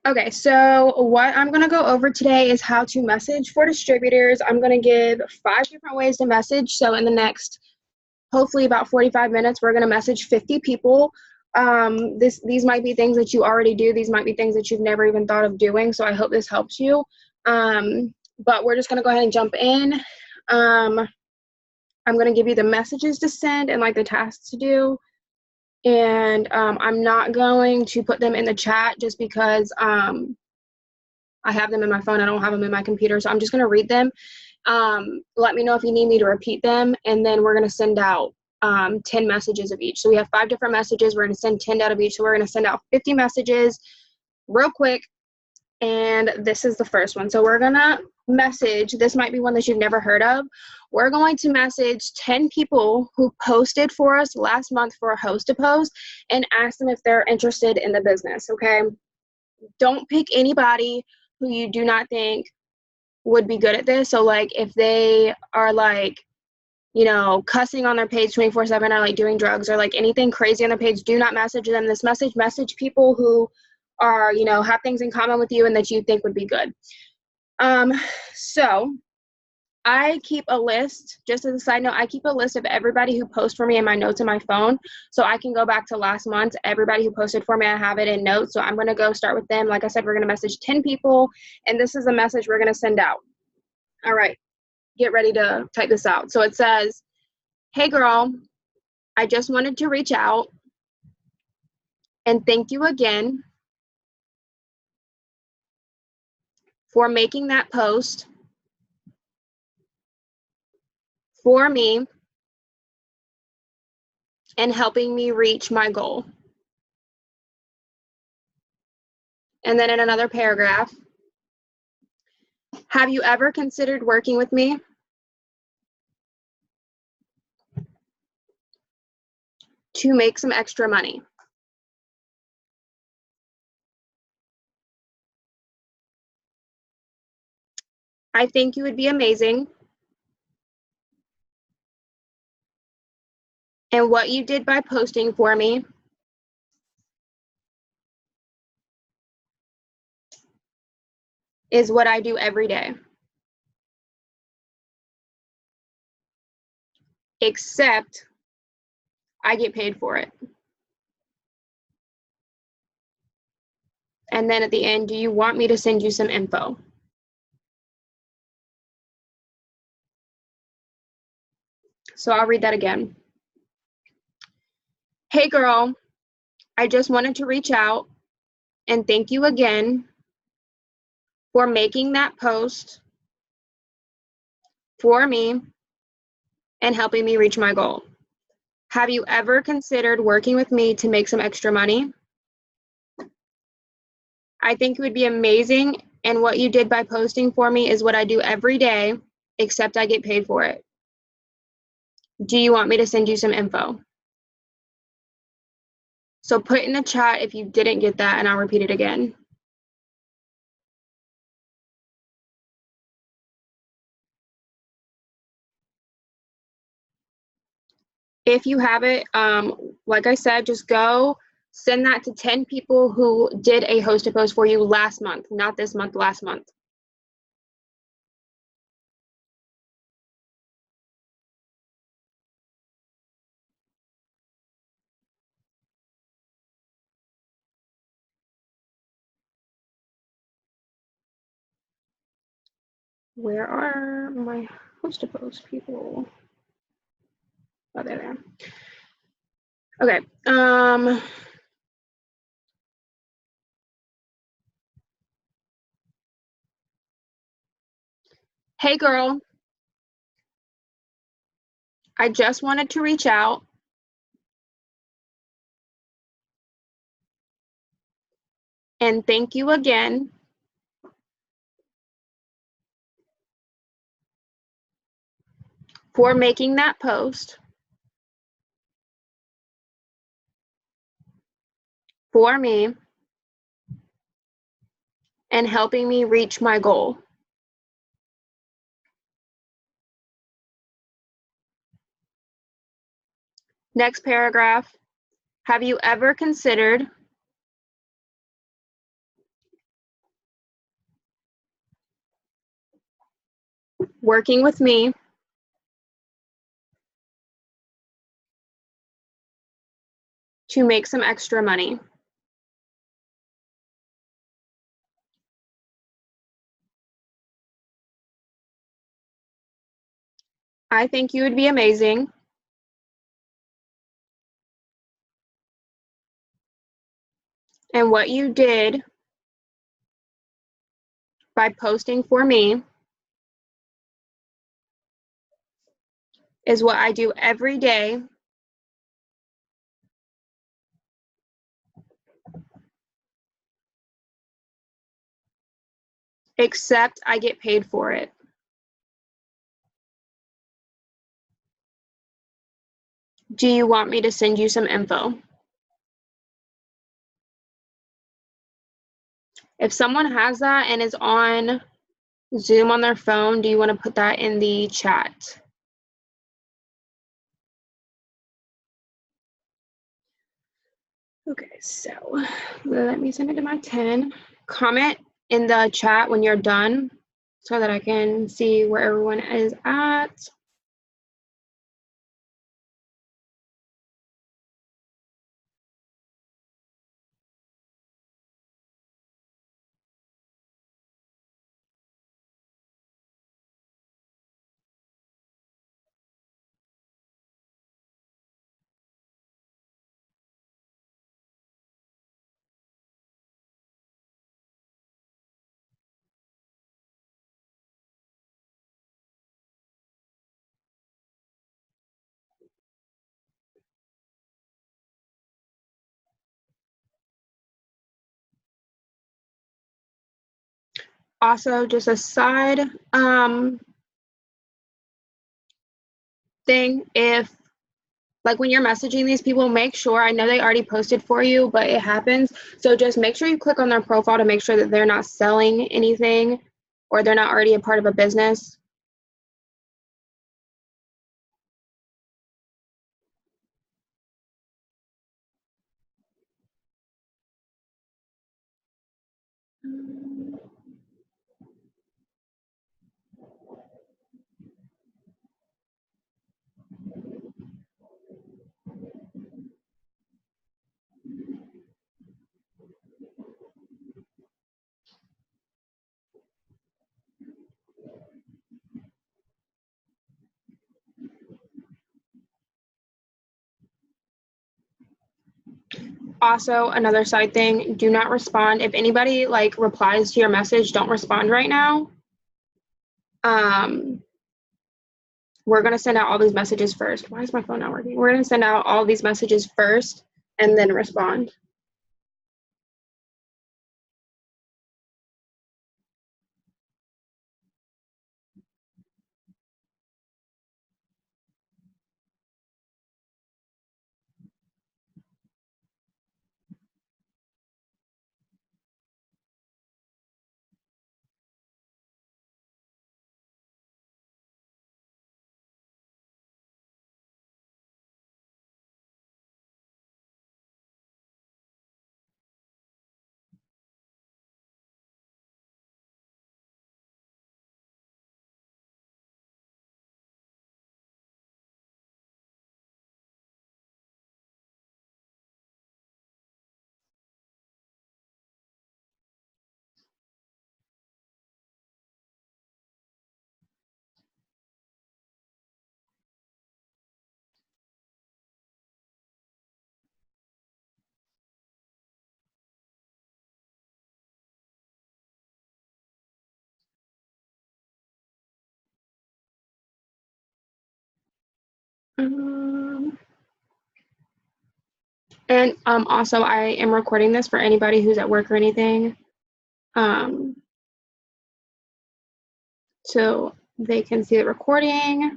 Okay, so what I'm going to go over today is how to message for distributors. I'm going to give 5 different ways to message. So in the next, hopefully about 45 minutes, we're going to message 50 people. These might be things that you already do. These might be things that you've never even thought of doing. So I hope this helps you. But we're just going to go ahead and jump in. I'm going to give you the messages to send and like the tasks to do. And I'm not going to put them in the chat just because I have them in my phone. I don't have them in my computer. So I'm just going to read them. Let me know if you need me to repeat them. And then we're going to send out 10 messages of each. So we have 5 different messages. We're going to send 10 out of each. So we're going to send out 50 messages real quick. And this is the first one. So we're going to message. This might be one that you've never heard of. We're going to message 10 people who posted for us last month for a host to post and ask them if they're interested in the business. Okay. Don't pick anybody who you do not think would be good at this. So like if they are like, you know, cussing on their page 24/7 or like doing drugs or like anything crazy on their page, do not message them. This message people who are, you know, have things in common with you and that you think would be good. So I keep a list, just as a side note, I keep a list of everybody who posts for me in my notes in my phone. So I can go back to last month. Everybody who posted for me, I have it in notes. So I'm going to go start with them. Like I said, we're going to message 10 people, and this is a message we're going to send out. All right, get ready to type this out. So it says, "Hey girl, I just wanted to reach out and thank you again for making that post for me and helping me reach my goal." And then in another paragraph, "Have you ever considered working with me to make some extra money? I think you would be amazing. And what you did by posting for me is what I do every day. Except I get paid for it." And then at the end, "Do you want me to send you some info?" So I'll read that again. "Hey girl, I just wanted to reach out and thank you again for making that post for me and helping me reach my goal. Have you ever considered working with me to make some extra money? I think it would be amazing, and what you did by posting for me is what I do every day, except I get paid for it. Do you want me to send you some info?" So put in the chat if you didn't get that, and I'll repeat it again. If you have it, like I said, just go send that to 10 people who did a host to post for you last month, not this month, last month. Where are my host to post people? Oh, there they are. Okay. Hey girl, I just wanted to reach out and thank you again for making that post for me and helping me reach my goal. Next paragraph. Have you ever considered working with me to make some extra money. I think you would be amazing. And what you did by posting for me is what I do every day, except I get paid for it. Do you want me to send you some info? If someone has that and is on Zoom on their phone, do you want to put that in the chat? Okay, so let me send it to my 10. Comment in the chat when you're done so that I can see where everyone is at. Also, just a side thing, if like when you're messaging these people, make sure, I know they already posted for you, but it happens. So just make sure you click on their profile to make sure that they're not selling anything or they're not already a part of a business. Also, another side thing, do not respond. If anybody like replies to your message, don't respond right now. We're going to send out all these messages first. Why is my phone not working? We're going to send out all these messages first and then respond. And also, I am recording this for anybody who's at work or anything, so they can see the recording.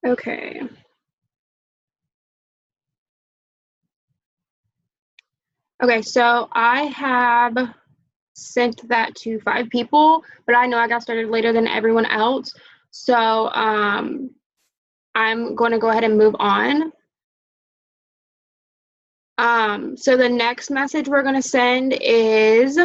Okay. Okay, so I have sent that to 5 people, but I know I got started later than everyone else. So I'm going to go ahead and move on. So the next message we're going to send is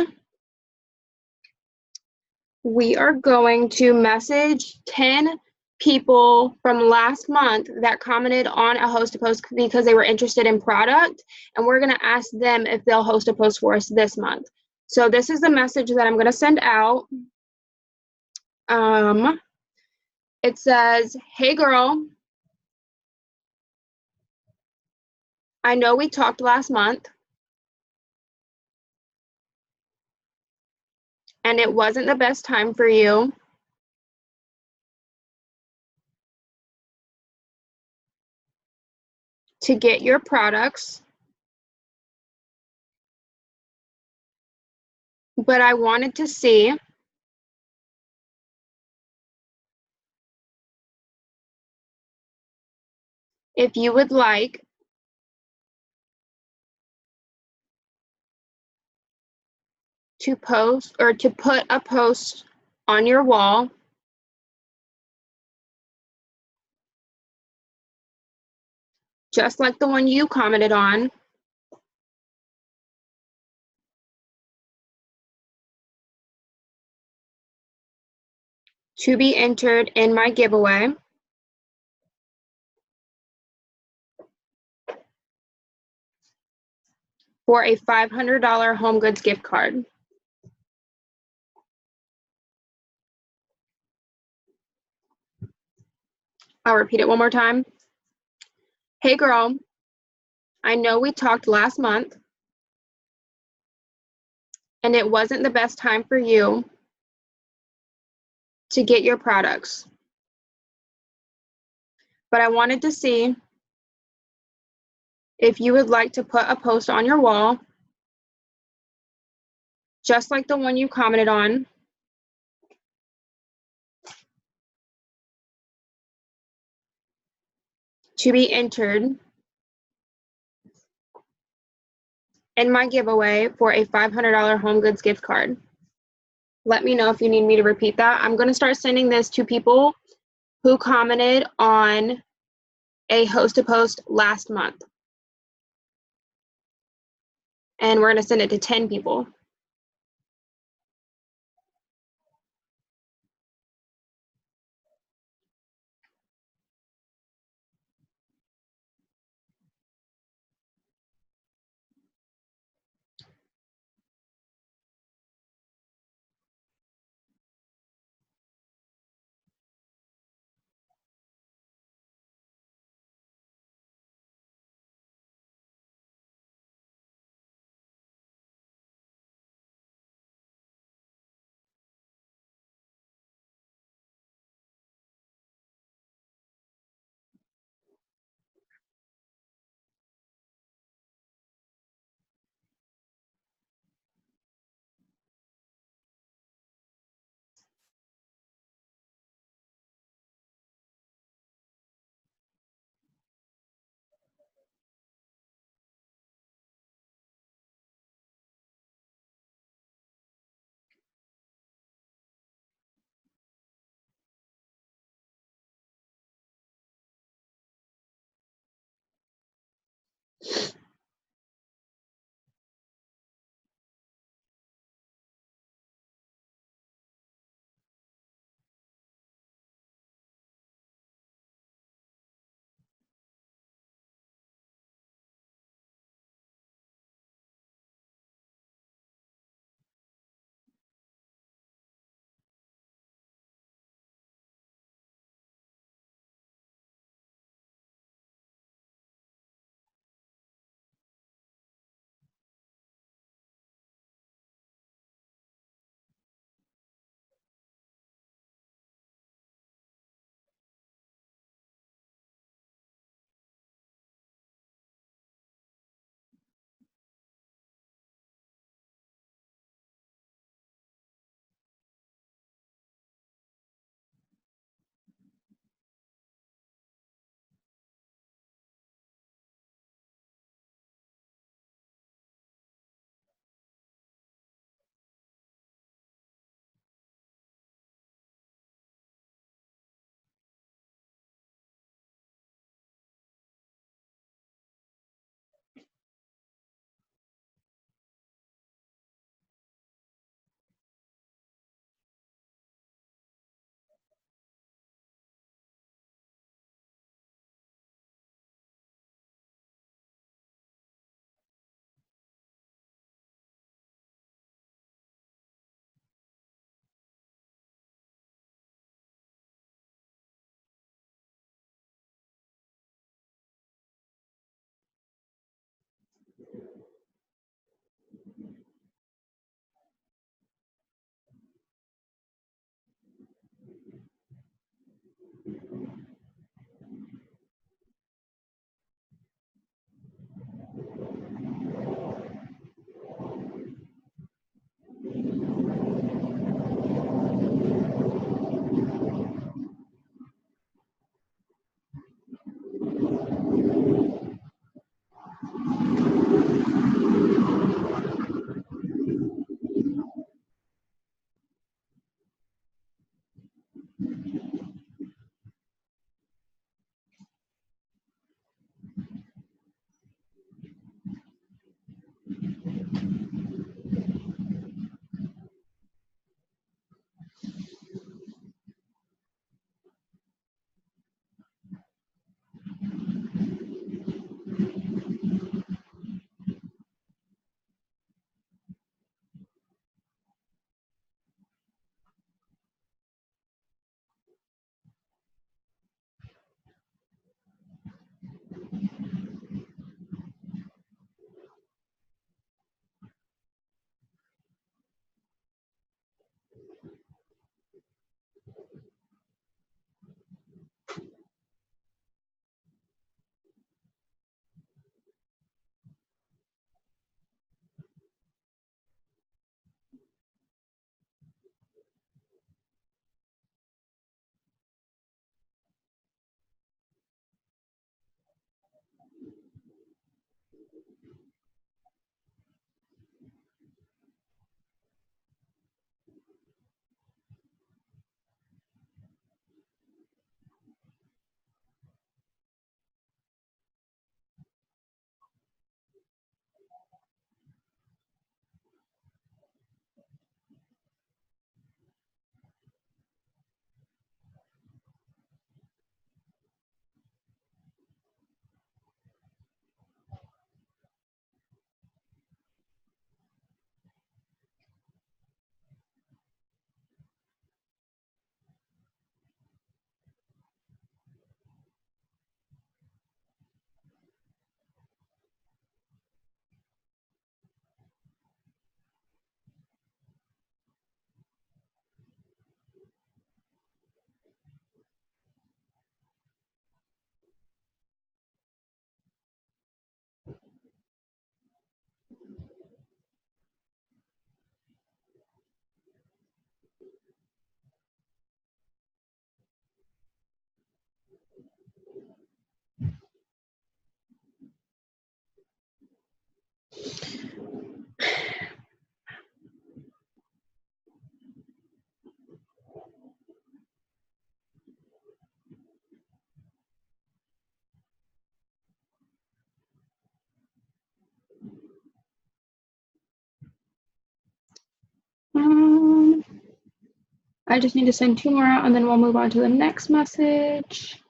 we are going to message 10 people from last month that commented on a host a post because they were interested in product, and we're going to ask them if they'll host a post for us this month. So this is the message that I'm going to send out. It says, "Hey girl, I know we talked last month and it wasn't the best time for you to get your products, but I wanted to see if you would like to post or to put a post on your wall just like the one you commented on, to be entered in my giveaway for a $500 home goods gift card." I'll repeat it one more time. "Hey girl, I know we talked last month and it wasn't the best time for you to get your products, but I wanted to see if you would like to put a post on your wall just like the one you commented on, to be entered in my giveaway for a $500 home goods gift card." Let me know if you need me to repeat that. I'm going to start sending this to people who commented on a host to post last month. And we're going to send it to 10 people. I just need to send 2 more out and then we'll move on to the next message.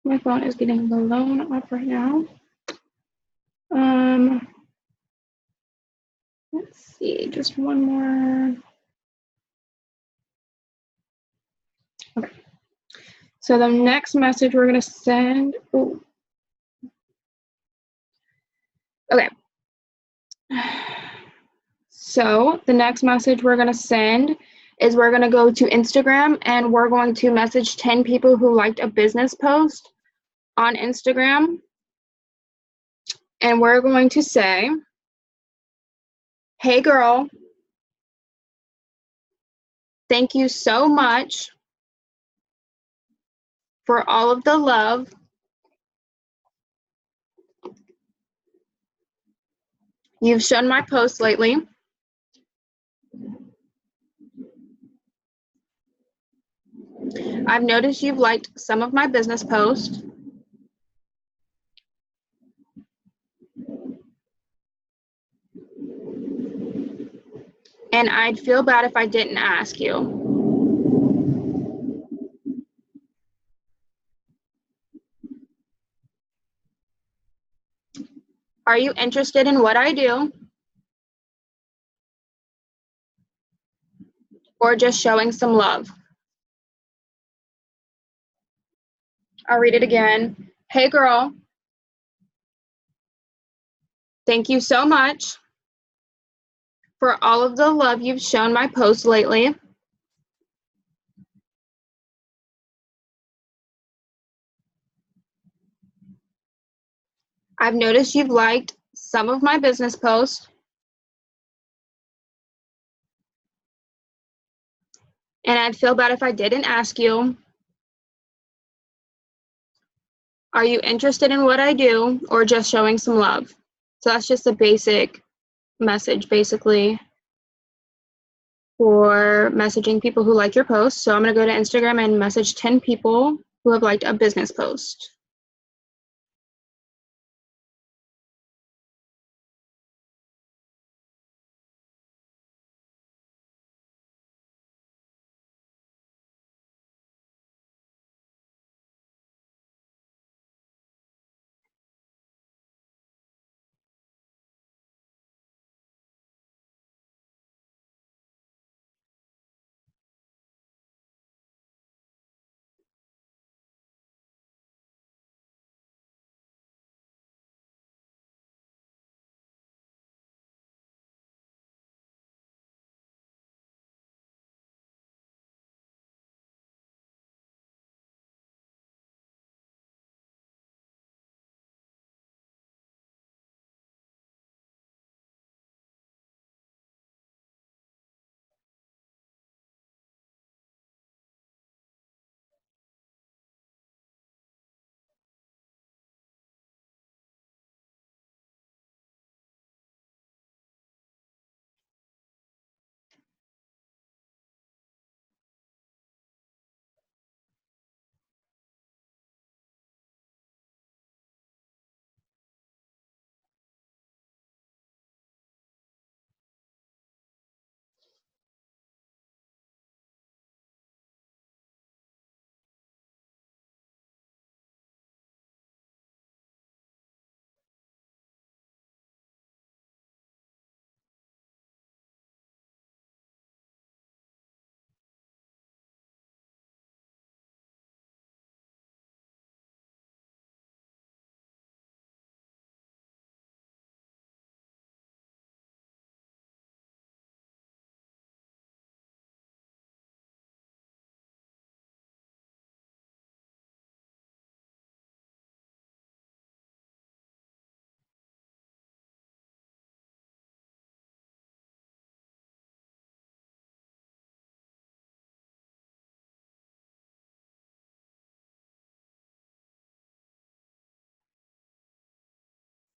My phone is getting blown up right now. Let's see, just one more. Okay. So the next message we're going to send. Ooh. Okay. So the next message we're going to send is we're going to go to Instagram and we're going to message 10 people who liked a business post on Instagram. And we're going to say, hey girl, thank you so much for all of the love you've shown my posts lately. I've noticed you've liked some of my business posts. And I'd feel bad if I didn't ask you. Are you interested in what I do? Or just showing some love? I'll read it again. Hey girl, thank you so much for all of the love you've shown my posts lately. I've noticed you've liked some of my business posts. And I'd feel bad if I didn't ask you. Are you interested in what I do or just showing some love? So that's just a basic message, basically, for messaging people who like your post. So I'm going to go to Instagram and message 10 people who have liked a business post.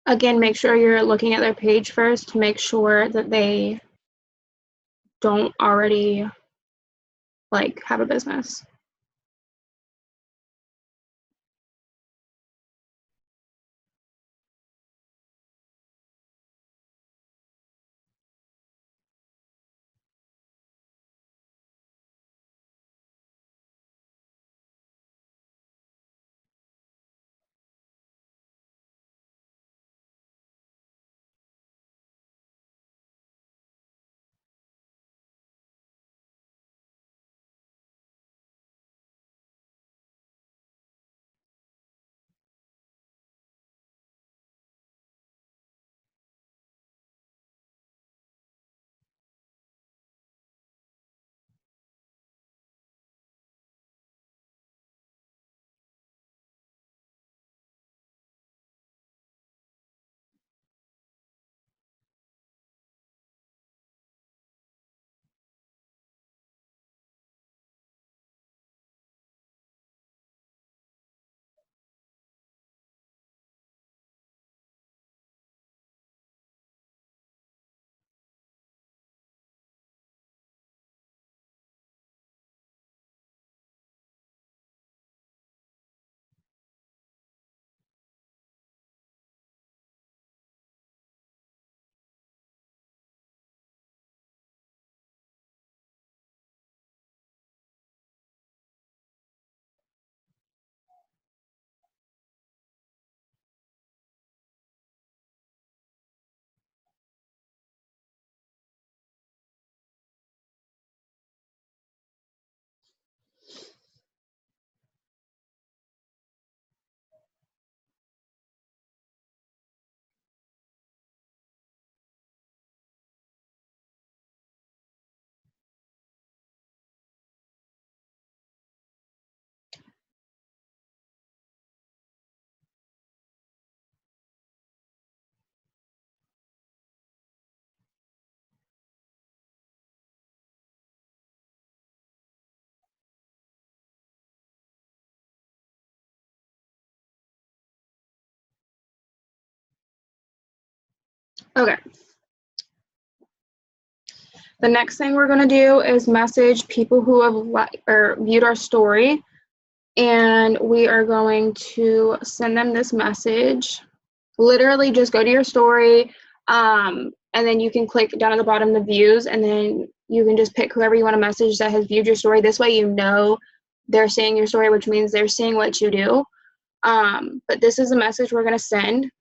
Again, make sure you're looking at their page first to make sure that they don't already like have a business. Okay. The next thing we're going to do is message people who have viewed our story, and we are going to send them this message. Literally just go to your story, and then you can click down at the bottom the views, and then you can just pick whoever you want to message that has viewed your story. This way you know they're seeing your story, which means they're seeing what you do. But this is a message we're going to send.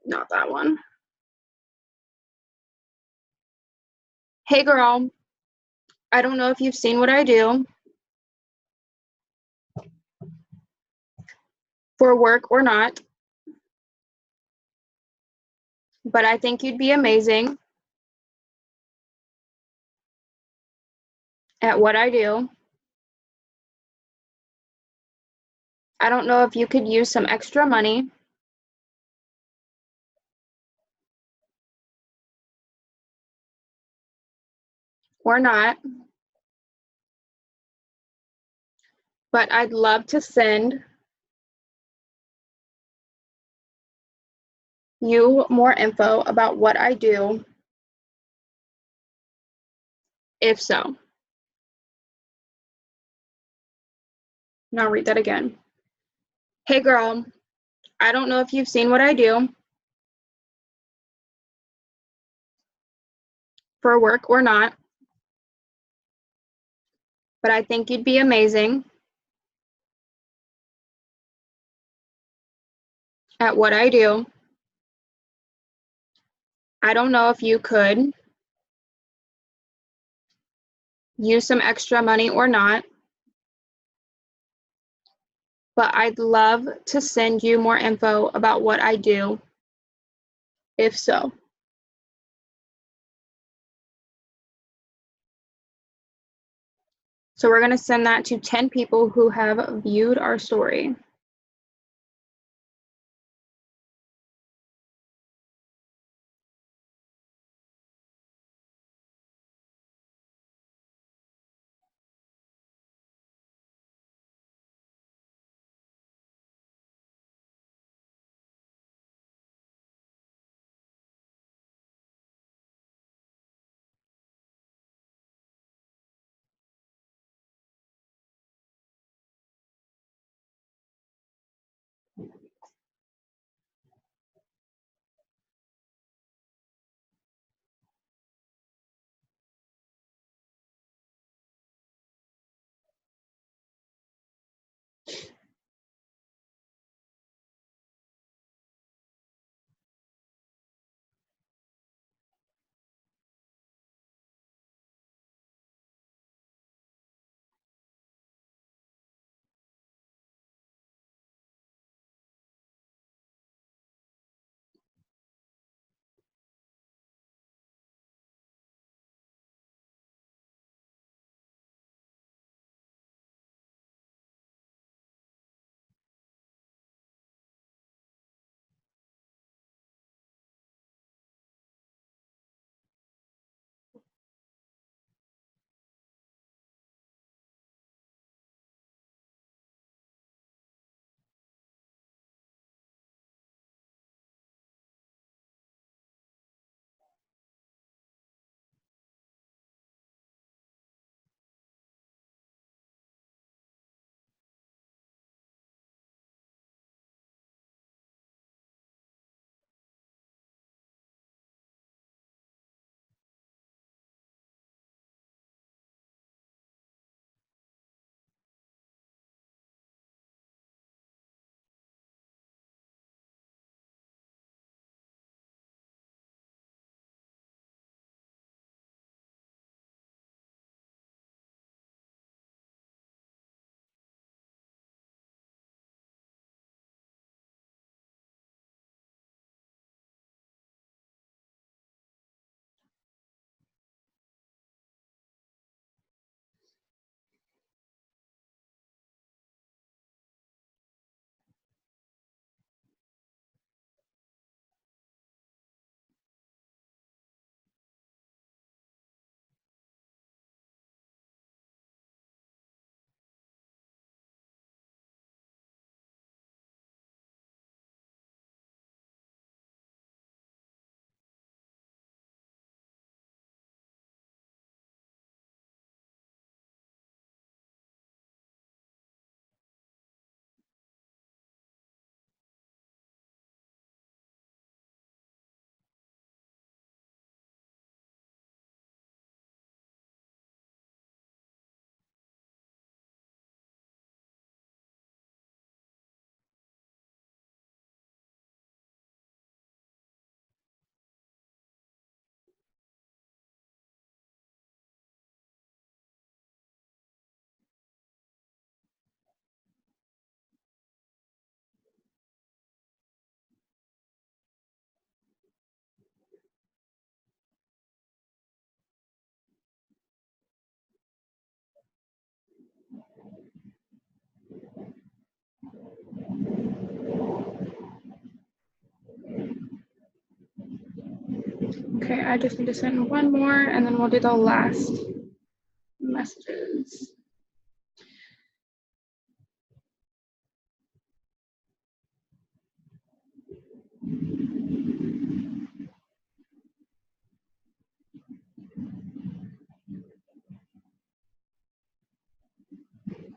Not that one. Hey girl, I don't know if you've seen what I do for work or not, but I think you'd be amazing at what I do. I don't know if you could use some extra money or not, but I'd love to send you more info about what I do, if so. Now read that again. Hey girl, I don't know if you've seen what I do for work or not, but I think you'd be amazing at what I do. I don't know if you could use some extra money or not, but I'd love to send you more info about what I do, if so. So we're going to send that to 10 people who have viewed our story. Okay, I just need to send one more and then we'll do the last messages.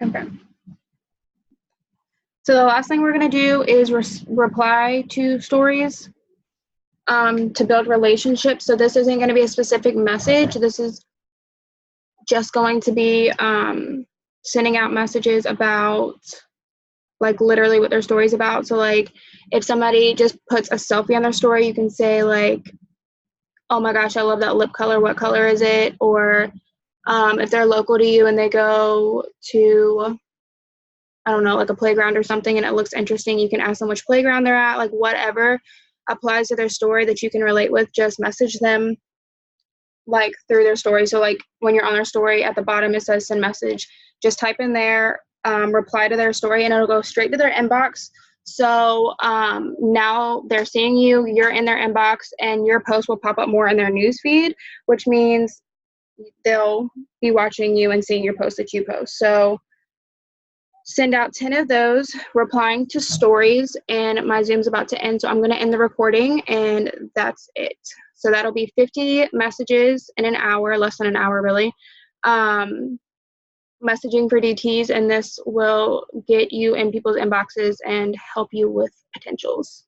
Okay. So the last thing we're going to do is reply to stories to build relationships. So this isn't going to be a specific message. This is just going to be sending out messages about like literally what their story's about. So like if somebody just puts a selfie on their story, you can say like, oh my gosh, I love that lip color. What color is it? Or if they're local to you and they go to, I don't know, like a playground or something and it looks interesting, you can ask them which playground they're at, like whatever applies to their story that you can relate with, just message them like through their story. So like when you're on their story at the bottom, it says send message, just type in there, reply to their story and it'll go straight to their inbox. So now they're seeing you, you're in their inbox and your post will pop up more in their news feed, which means they'll be watching you and seeing your post that you post. So send out 10 of those, replying to stories, and my Zoom's about to end, so I'm going to end the recording, and that's it. So that'll be 50 messages in an hour, less than an hour, really. My messaging for DTs, and this will get you in people's inboxes and help you with potentials.